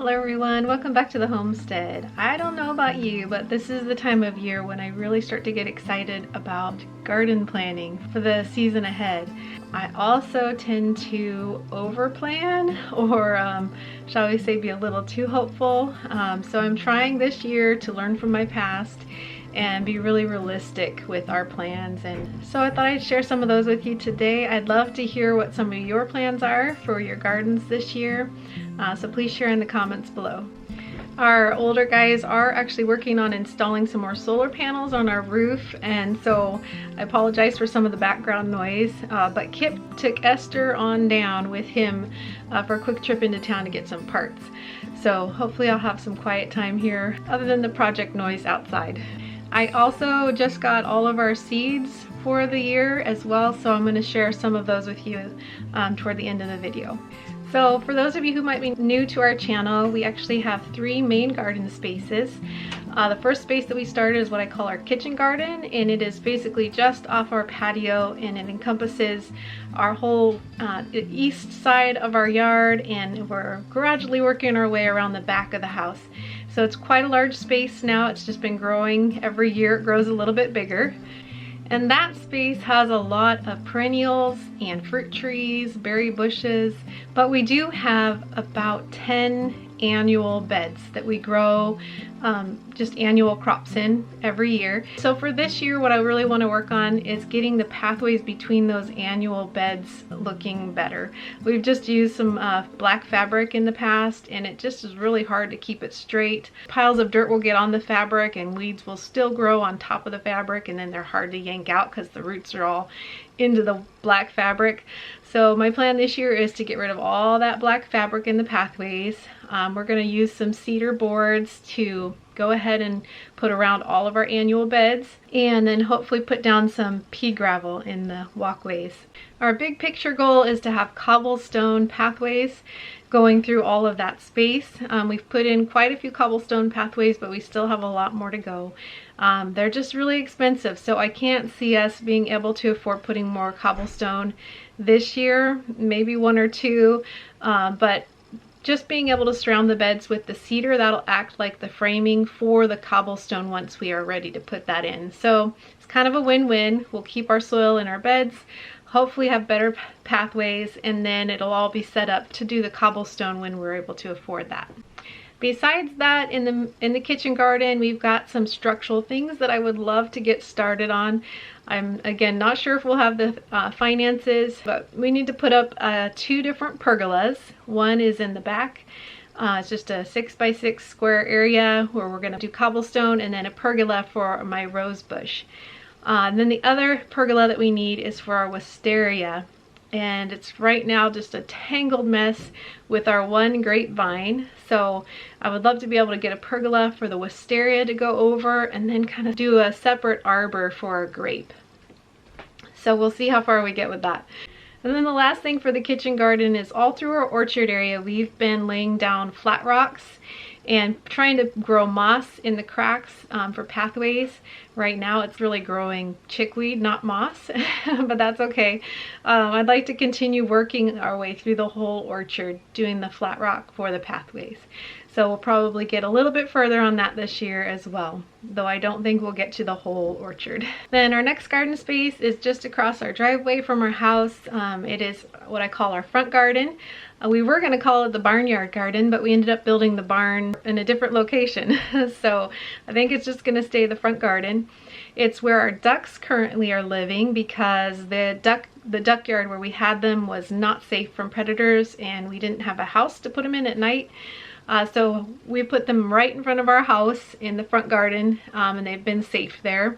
Hello everyone, welcome back to the homestead. I don't know about you, but this is the time of year when I really start to get excited about garden planning for the season ahead. I also tend to overplan, or shall we say be a little too hopeful. So I'm trying this year to learn from my past and be really realistic with our plans, and so I thought I'd share some of those with you today. I'd love to hear what some of your plans are for your gardens this year, so please share in the comments below. Our older guys are actually working on installing some more solar panels on our roof, and so I apologize for some of the background noise, but Kip took Esther on down with him for a quick trip into town to get some parts. So hopefully I'll have some quiet time here other than the project noise outside. I also just got all of our seeds for the year as well, so I'm going to share some of those with you toward the end of the video. So for those of you who might be new to our channel, we actually have 3 main garden spaces. The first space that we started is what I call our kitchen garden, and it is basically just off our patio, and it encompasses our whole east side of our yard, and we're gradually working our way around the back of the house. So it's quite a large space now. It's just been growing. Every year it grows a little bit bigger. And that space has a lot of perennials and fruit trees, berry bushes, but we do have about 10 annual beds that we grow just annual crops in every year. So for this year, what I really want to work on is getting the pathways between those annual beds looking better. We've just used some black fabric in the past, and it just is really hard to keep it straight. Piles of dirt will get on the fabric and weeds will still grow on top of the fabric, and then they're hard to yank out because the roots are all into the black fabric. So my plan this year is to get rid of all that black fabric in the pathways. We're going to use some cedar boards to go ahead and put around all of our annual beds, and then hopefully put down some pea gravel in the walkways. Our big picture goal is to have cobblestone pathways going through all of that space. We've put in quite a few cobblestone pathways, but we still have a lot more to go. They're just really expensive, so I can't see us being able to afford putting more cobblestone this year, maybe 1 or 2, but just being able to surround the beds with the cedar, that'll act like the framing for the cobblestone once we are ready to put that in. So it's kind of a win-win. We'll keep our soil in our beds, hopefully have better pathways, and then it'll all be set up to do the cobblestone when we're able to afford that. Besides that, in the kitchen garden, we've got some structural things that I would love to get started on. I'm, again, not sure if we'll have the finances, but we need to put up 2 different pergolas. One is in the back. It's just a 6x6 square area where we're going to do cobblestone, and then a pergola for my rose bush. And then the other pergola that we need is for our wisteria. And it's right now just a tangled mess with our one grapevine. So I would love to be able to get a pergola for the wisteria to go over, and then kind of do a separate arbor for our grape. So we'll see how far we get with that. And then the last thing for the kitchen garden is all through our orchard area, we've been laying down flat rocks and trying to grow moss in the cracks for pathways. Right now it's really growing chickweed, not moss, but that's okay. I'd like to continue working our way through the whole orchard, doing the flat rock for the pathways. So we'll probably get a little bit further on that this year as well, though I don't think we'll get to the whole orchard. Then our next garden space is just across our driveway from our house. It is what I call our front garden. We were going to call it the barnyard garden, but we ended up building the barn in a different location. So I think it's just going to stay the front garden. It's where our ducks currently are living, because the duck yard where we had them was not safe from predators, and we didn't have a house to put them in at night. So we put them right in front of our house in the front garden, and they've been safe there.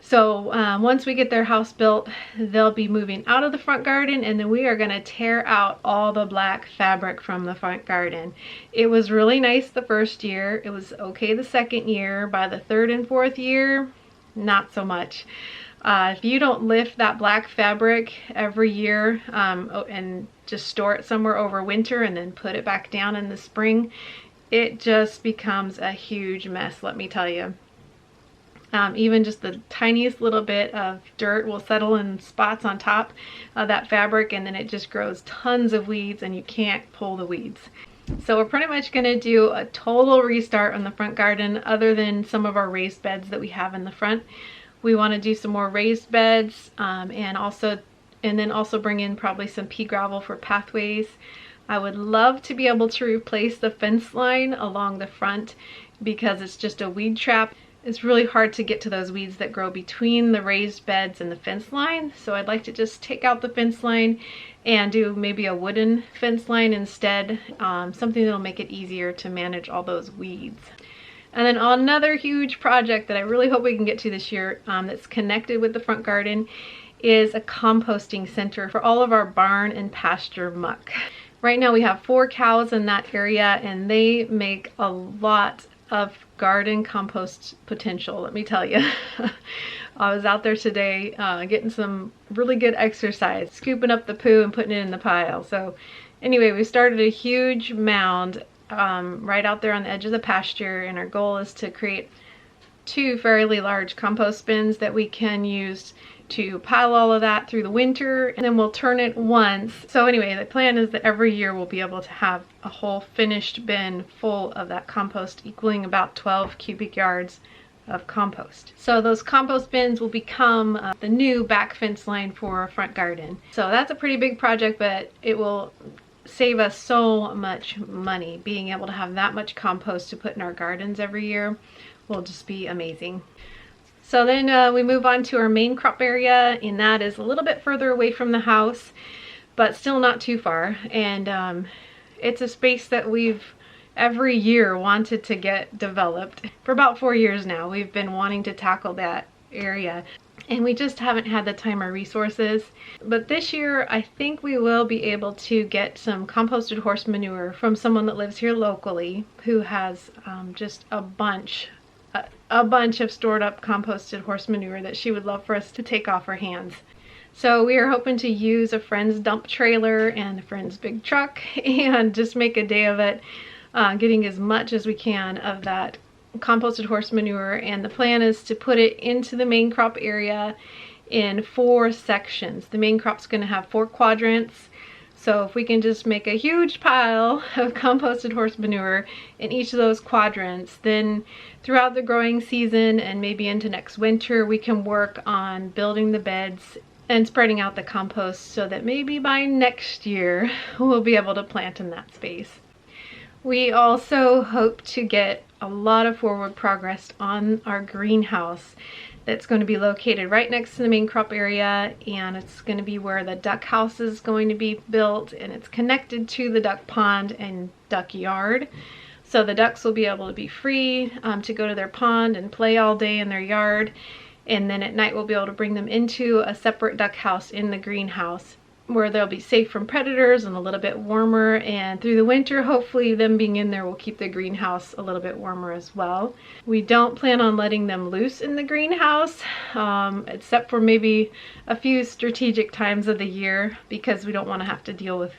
So once we get their house built, they'll be moving out of the front garden, and then we are going to tear out all the black fabric from the front garden. It was really nice the first year. It was okay the second year. By the 3rd and 4th year, not so much. If you don't lift that black fabric every year and just store it somewhere over winter and then put it back down in the spring, it just becomes a huge mess, let me tell you. Even just the tiniest little bit of dirt will settle in spots on top of that fabric, and then it just grows tons of weeds and you can't pull the weeds. So we're pretty much going to do a total restart on the front garden, other than some of our raised beds that we have in the front. We want to do some more raised beds, and then also bring in probably some pea gravel for pathways. I would love to be able to replace the fence line along the front because it's just a weed trap. It's really hard to get to those weeds that grow between the raised beds and the fence line. So I'd like to just take out the fence line and do maybe a wooden fence line instead, something that'll make it easier to manage all those weeds. And then another huge project that I really hope we can get to this year, that's connected with the front garden, is a composting center for all of our barn and pasture muck. Right now we have 4 cows in that area, and they make a lot of garden compost potential, let me tell you. I was out there today getting some really good exercise, scooping up the poo and putting it in the pile. So anyway, we started a huge mound right out there on the edge of the pasture, and our goal is to create 2 fairly large compost bins that we can use to pile all of that through the winter, and then we'll turn it once. So anyway, the plan is that every year we'll be able to have a whole finished bin full of that compost, equaling about 12 cubic yards of compost. So those compost bins will become the new back fence line for our front garden. So that's a pretty big project, but it will save us so much money. Being able to have that much compost to put in our gardens every year will just be amazing. So then we move on to our main crop area, and that is a little bit further away from the house, but still not too far. And it's a space that we've every year wanted to get developed. For about 4 years now, we've been wanting to tackle that area, and we just haven't had the time or resources. But this year, I think we will be able to get some composted horse manure from someone that lives here locally, who has just a bunch of stored up composted horse manure that she would love for us to take off her hands. So we are hoping to use a friend's dump trailer and a friend's big truck and just make a day of it, getting as much as we can of that composted horse manure. And the plan is to put it into the main crop area in 4 sections. The main crop's going to have 4 quadrants. So if we can just make a huge pile of composted horse manure in each of those quadrants, then throughout the growing season and maybe into next winter, we can work on building the beds and spreading out the compost so that maybe by next year we'll be able to plant in that space. We also hope to get a lot of forward progress on our greenhouse that's going to be located right next to the main crop area, and it's going to be where the duck house is going to be built, and it's connected to the duck pond and duck yard. So the ducks will be able to be free to go to their pond and play all day in their yard, and then at night we'll be able to bring them into a separate duck house in the greenhouse where they'll be safe from predators and a little bit warmer. And through the winter, hopefully them being in there will keep the greenhouse a little bit warmer as well. We don't plan on letting them loose in the greenhouse, except for maybe a few strategic times of the year, because we don't want to have to deal with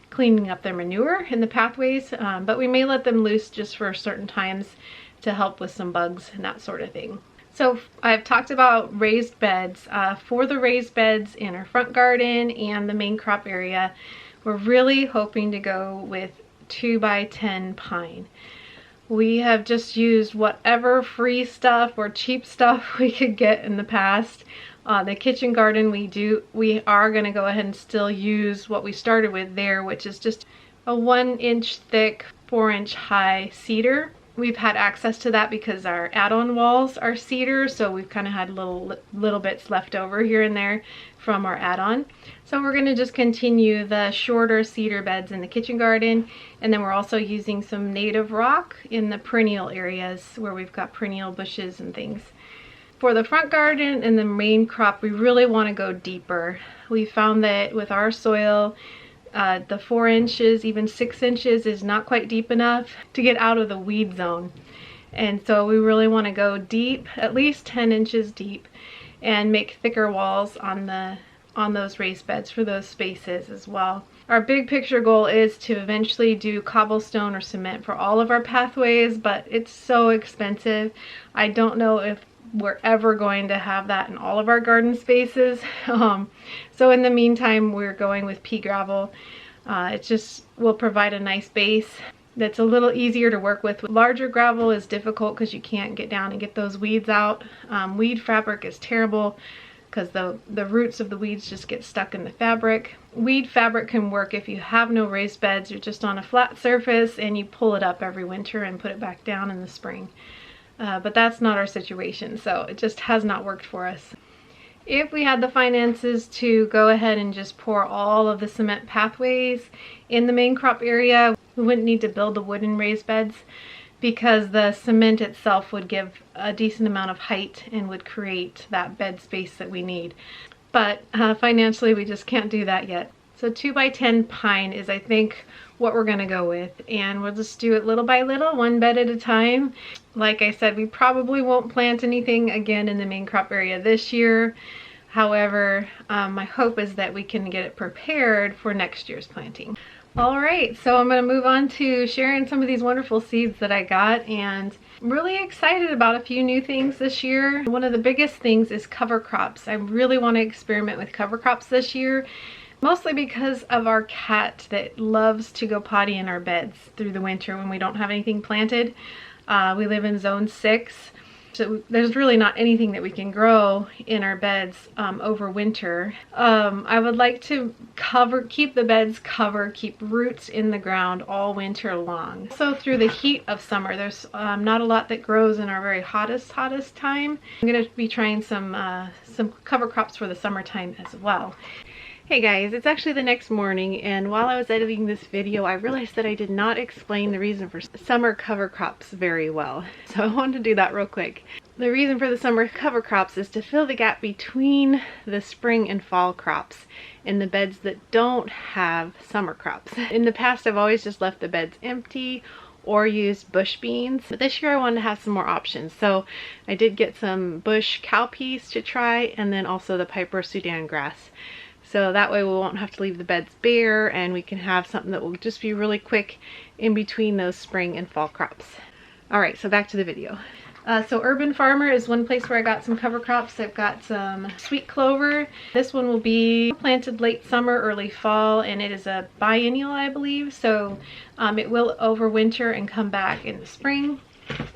cleaning up their manure in the pathways. But we may let them loose just for certain times to help with some bugs and that sort of thing. So I've talked about raised beds. For the raised beds in our front garden and the main crop area, we're really hoping to go with 2x10 pine. We have just used whatever free stuff or cheap stuff we could get in the past. The kitchen garden we are going to go ahead and still use what we started with there, which is just a 1-inch thick, 4-inch high cedar. We've had access to that because our add-on walls are cedar, so we've kind of had little bits left over here and there from our add-on. So we're going to just continue the shorter cedar beds in the kitchen garden, and then we're also using some native rock in the perennial areas where we've got perennial bushes and things. For the front garden and the main crop, we really want to go deeper. We found that with our soil, the 4 inches, even 6 inches is not quite deep enough to get out of the weed zone. And so we really want to go deep, at least 10 inches deep, and make thicker walls on those raised beds for those spaces as well. Our big picture goal is to eventually do cobblestone or cement for all of our pathways, but it's so expensive. I don't know if we're ever going to have that in all of our garden spaces. So in the meantime, we're going with pea gravel. It just will provide a nice base that's a little easier to work with. Larger gravel is difficult because you can't get down and get those weeds out. Weed fabric is terrible because the roots of the weeds just get stuck in the fabric. Weed fabric can work if you have no raised beds, you're just on a flat surface and you pull it up every winter and put it back down in the spring. But that's not our situation, so it just has not worked for us. If we had the finances to go ahead and just pour all of the cement pathways in the main crop area, we wouldn't need to build the wooden raised beds because the cement itself would give a decent amount of height and would create that bed space that we need. But financially, we just can't do that yet. So 2x10 pine is, I think, what we're gonna go with, and we'll just do it little by little, one bed at a time. Like I said, we probably won't plant anything again in the main crop area this year. However, my hope is that we can get it prepared for next year's planting. All right, so I'm going to move on to sharing some of these wonderful seeds that I got, and I'm really excited about a few new things this year. One of the biggest things is cover crops. I really want to experiment with cover crops this year, mostly because of our cat that loves to go potty in our beds through the winter when we don't have anything planted. We live in zone 6. So there's really not anything that we can grow in our beds over winter. I would like to keep the beds covered, keep roots in the ground all winter long. So through the heat of summer, there's not a lot that grows in our very hottest time. I'm gonna be trying some cover crops for the summertime as well. Hey guys, it's actually the next morning, and while I was editing this video, I realized that I did not explain the reason for summer cover crops very well. So I wanted to do that real quick. The reason for the summer cover crops is to fill the gap between the spring and fall crops in the beds that don't have summer crops. In the past, I've always just left the beds empty or used bush beans, but this year I wanted to have some more options. So I did get some bush cowpeas to try, and then also the Piper Sudan grass. So that way we won't have to leave the beds bare, and we can have something that will just be really quick in between those spring and fall crops. All right, so back to the video. So Urban Farmer is one place where I got some cover crops. I've got some sweet clover. This one will be planted late summer, early fall, and it is a biennial, I believe. So it will overwinter and come back in the spring.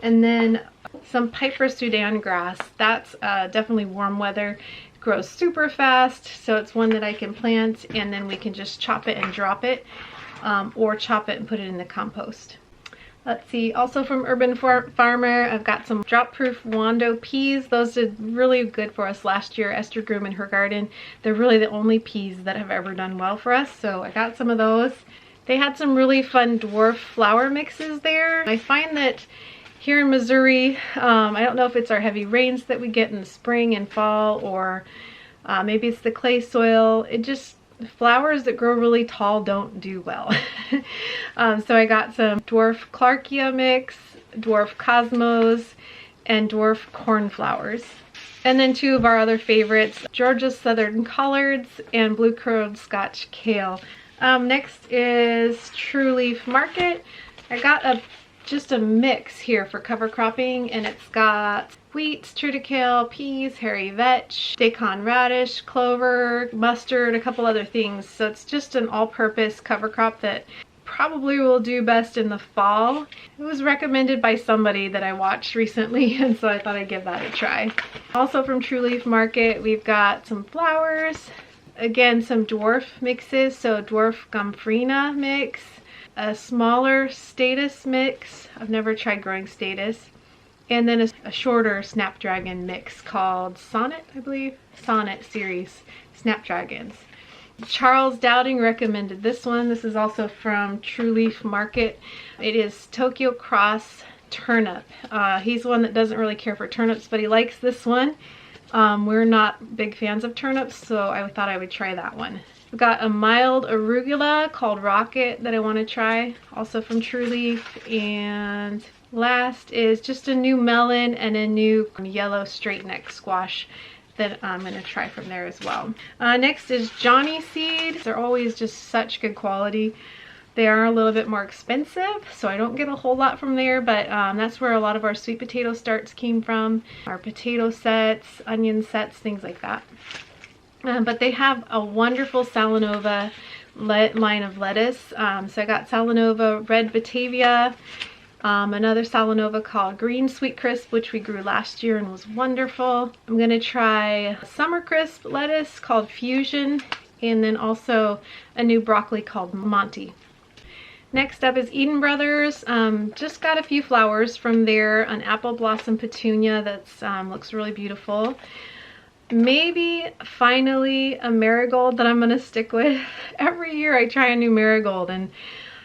And then some Piper Sudan grass. That's definitely warm weather. Grows super fast, so it's one that I can plant and then we can just chop it and drop it, or chop it and put it in the compost. Let's see, also from Urban Farmer, I've got some drop-proof Wando peas. Those did really good for us last year. Esther grew them in her garden. They're really the only peas that have ever done well for us, so I got some of those. They had some really fun dwarf flower mixes there. I find that here in Missouri, I don't know if it's our heavy rains that we get in the spring and fall, or maybe it's the clay soil. Flowers that grow really tall don't do well. So I got some dwarf Clarkia mix, dwarf cosmos, and dwarf cornflowers. And then two of our other favorites, Georgia Southern Collards and blue curled Scotch kale. Next is True Leaf Market. I got just a mix here for cover cropping, and it's got wheat, triticale, peas, hairy vetch, daikon radish, clover, mustard, a couple other things. So it's just an all-purpose cover crop that probably will do best in the fall. It was recommended by somebody that I watched recently, and so I thought I'd give that a try. Also from True Leaf Market, we've got some flowers, again some dwarf mixes, so dwarf gomphrena mix, a smaller status mix. I've never tried growing status. And then a shorter snapdragon mix called Sonnet, I believe. Sonnet series snapdragons. Charles Dowding recommended this one. This is also from True Leaf Market. It is Tokyo Cross Turnip. He's one that doesn't really care for turnips, but he likes this one. We're not big fans of turnips, so I thought I would try that one. We've got a mild arugula called Rocket that I want to try, also from True Leaf. And last is just a new melon and a new yellow straight neck squash that I'm going to try from there as well. Next is Johnny Seed. They're always just such good quality. They are a little bit more expensive, so I don't get a whole lot from there, but that's where a lot of our sweet potato starts came from. Our potato sets, onion sets, things like that. But they have a wonderful Salanova line of lettuce. So I got Salanova Red Batavia, another Salanova called Green Sweet Crisp, which we grew last year and was wonderful. I'm going to try Summer Crisp lettuce called Fusion, and then also a new broccoli called Monty. Next up is Eden Brothers. Just got a few flowers from there, an apple blossom petunia that's looks really beautiful. Maybe finally a marigold that I'm gonna stick with. Every year I try a new marigold and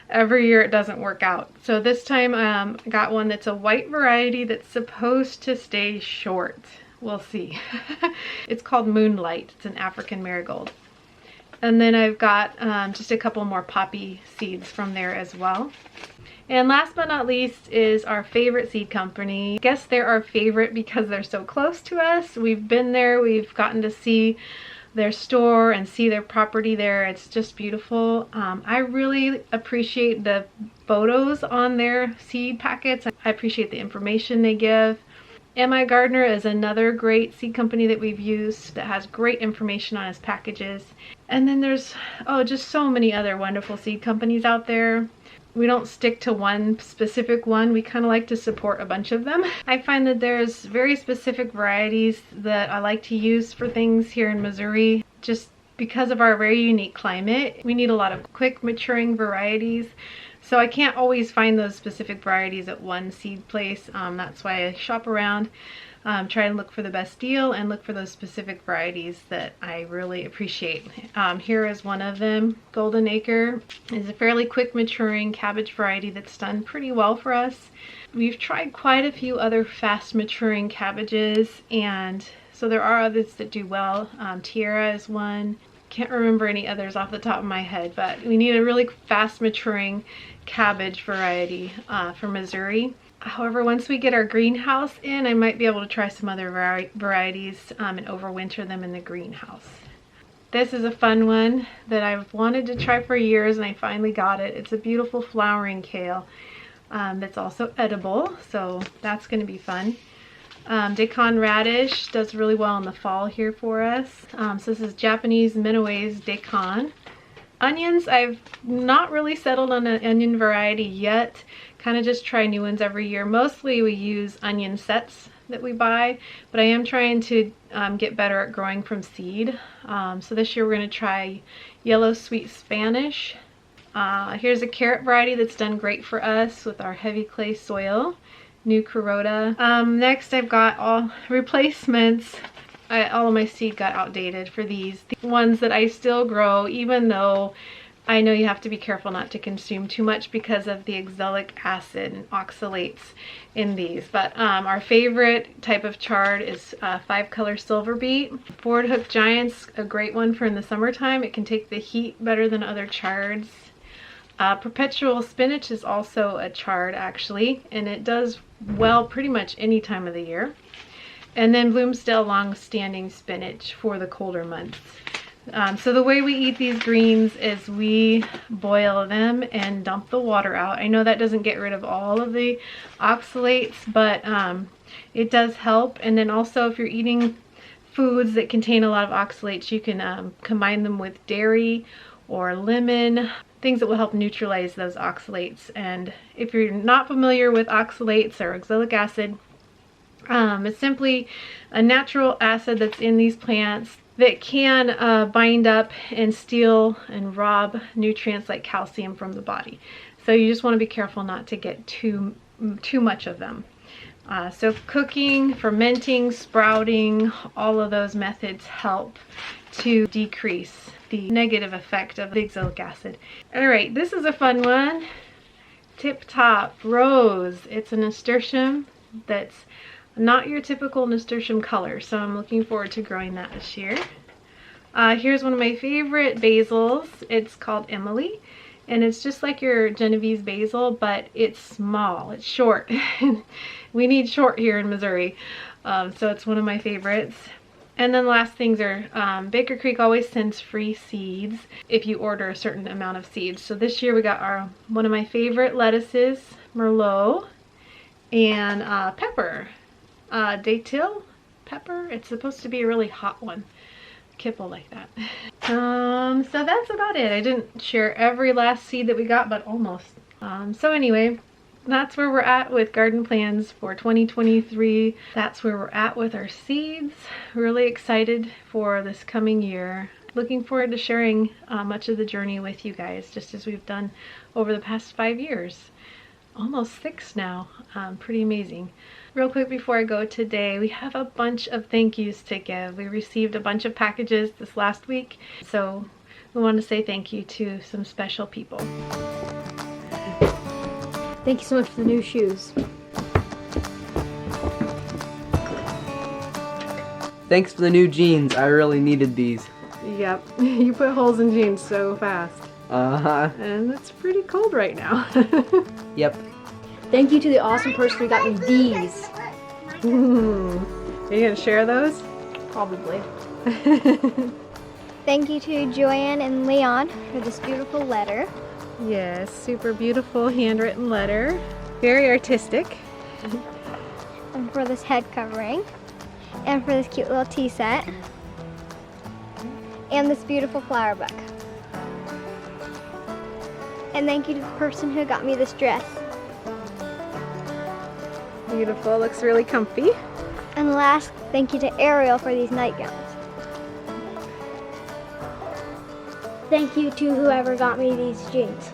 every year it doesn't work out. So this time I got one that's a white variety that's supposed to stay short. We'll see. It's called Moonlight. It's an African marigold. And then I've got just a couple more poppy seeds from there as well. And last but not least is our favorite seed company. I guess they're our favorite because they're so close to us. We've been there, we've gotten to see their store and see their property there. It's just beautiful. I really appreciate the photos on their seed packets. I appreciate the information they give. MI Gardener is another great seed company that we've used that has great information on its packages. And then there's, oh, just so many other wonderful seed companies out there. We don't stick to one specific one. We kind of like to support a bunch of them. I find that there's very specific varieties that I like to use for things here in Missouri. Just because of our very unique climate, we need a lot of quick maturing varieties. So I can't always find those specific varieties at one seed place. That's why I shop around, try and look for the best deal and look for those specific varieties that I really appreciate. Here is one of them. Golden Acre is a fairly quick maturing cabbage variety that's done pretty well for us. We've tried quite a few other fast maturing cabbages, and so there are others that do well. Tierra is one. Can't remember any others off the top of my head, but we need a really fast maturing cabbage variety for Missouri. However, once we get our greenhouse in, I might be able to try some other varieties and overwinter them in the greenhouse. This is a fun one that I've wanted to try for years and I finally got it. It's a beautiful flowering kale that's also edible, so that's going to be fun. Daikon radish does really well in the fall here for us. So this is Japanese Minowa's Daikon. Onions, I've not really settled on an onion variety yet. Kind of just try new ones every year. Mostly we use onion sets that we buy, but I am trying to get better at growing from seed. So this year we're going to try yellow sweet Spanish. Here's a carrot variety that's done great for us with our heavy clay soil. New Carota. Next I've got all replacements. All of my seed got outdated for these. The ones that I still grow, even though I know you have to be careful not to consume too much because of the oxalic acid and oxalates in these. But our favorite type of chard is 5-color silver beet. Board hook giant's a great one for in the summertime. It can take the heat better than other chards. Perpetual spinach is also a chard actually, and it does well pretty much any time of the year. And then Bloomsdale long-standing spinach for the colder months. So the way we eat these greens is we boil them and dump the water out. I know that doesn't get rid of all of the oxalates, but it does help. And then also if you're eating foods that contain a lot of oxalates, you can combine them with dairy or lemon, things that will help neutralize those oxalates. And if you're not familiar with oxalates or oxalic acid, it's simply a natural acid that's in these plants that can bind up and steal and rob nutrients like calcium from the body. So you just want to be careful not to get too much of them. So cooking, fermenting, sprouting, all of those methods help to decrease the negative effect of the oxalic acid. All right, this is a fun one. Tip Top Rose. It's a nasturtium that's not your typical nasturtium color, so I'm looking forward to growing that this year. Here's one of my favorite basils. It's called Emily, and it's just like your Genovese basil, but it's small, it's short. We need short here in Missouri, so it's one of my favorites. And then the last things are Baker Creek always sends free seeds if you order a certain amount of seeds. So this year we got one of my favorite lettuces, Merlot, and pepper. Datil pepper. It's supposed to be a really hot one. Kip will like that. So that's about it. I didn't share every last seed that we got, but almost. So anyway, that's where we're at with garden plans for 2023. That's where we're at with our seeds. Really excited for this coming year. Looking forward to sharing much of the journey with you guys, just as we've done over the past 5 years. Almost 6 now. Pretty amazing. Real quick before I go today, we have a bunch of thank yous to give. We received a bunch of packages this last week, so we want to say thank you to some special people. Thank you so much for the new shoes. Thanks for the new jeans. I really needed these. Yep, you put holes in jeans so fast. Uh-huh. And it's pretty cold right now. Yep. Thank you to the awesome person who got me these. Are you gonna share those? Probably. Thank you to Joanne and Leon for this beautiful letter. Yes, super beautiful handwritten letter. Very artistic. And for this head covering. And for this cute little tea set. And this beautiful flower book. And thank you to the person who got me this dress. Beautiful, looks really comfy. And last, thank you to Ariel for these nightgowns. Thank you to whoever got me these jeans.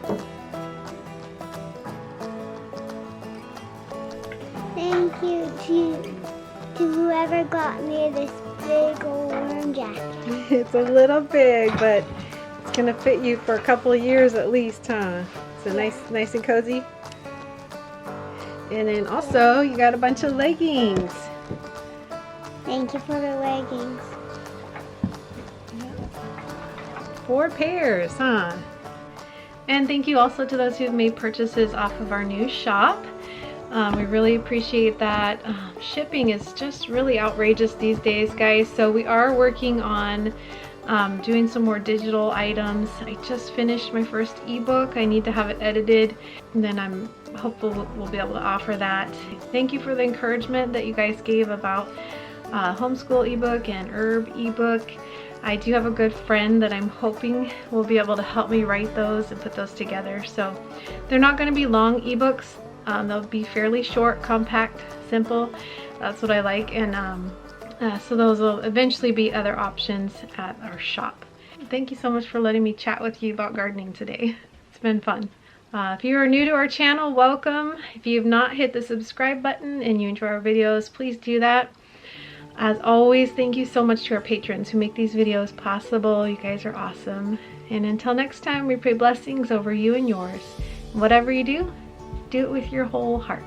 Thank you to whoever got me this big old warm jacket. It's a little big, but it's gonna fit you for a couple of years at least, huh? So nice and cozy. And then also, you got a bunch of leggings. Thank you for the leggings. 4 pairs, huh? And thank you also to those who've made purchases off of our new shop. We really appreciate that. Shipping is just really outrageous these days, guys. So we are working on doing some more digital items. I just finished my first ebook. I need to have it edited, and then I'm hopeful we'll be able to offer that. Thank you for the encouragement that you guys gave about homeschool ebook and herb ebook. I do have a good friend that I'm hoping will be able to help me write those and put those together. So they're not going to be long ebooks. They'll be fairly short, compact, simple. That's what I like. And so those will eventually be other options at our shop. Thank you so much for letting me chat with you about gardening today. It's been fun. If you are new to our channel, welcome. If you have not hit the subscribe button and you enjoy our videos, please do that. As always, thank you so much to our patrons who make these videos possible. You guys are awesome. And until next time, we pray blessings over you and yours. Whatever you do, do it with your whole heart.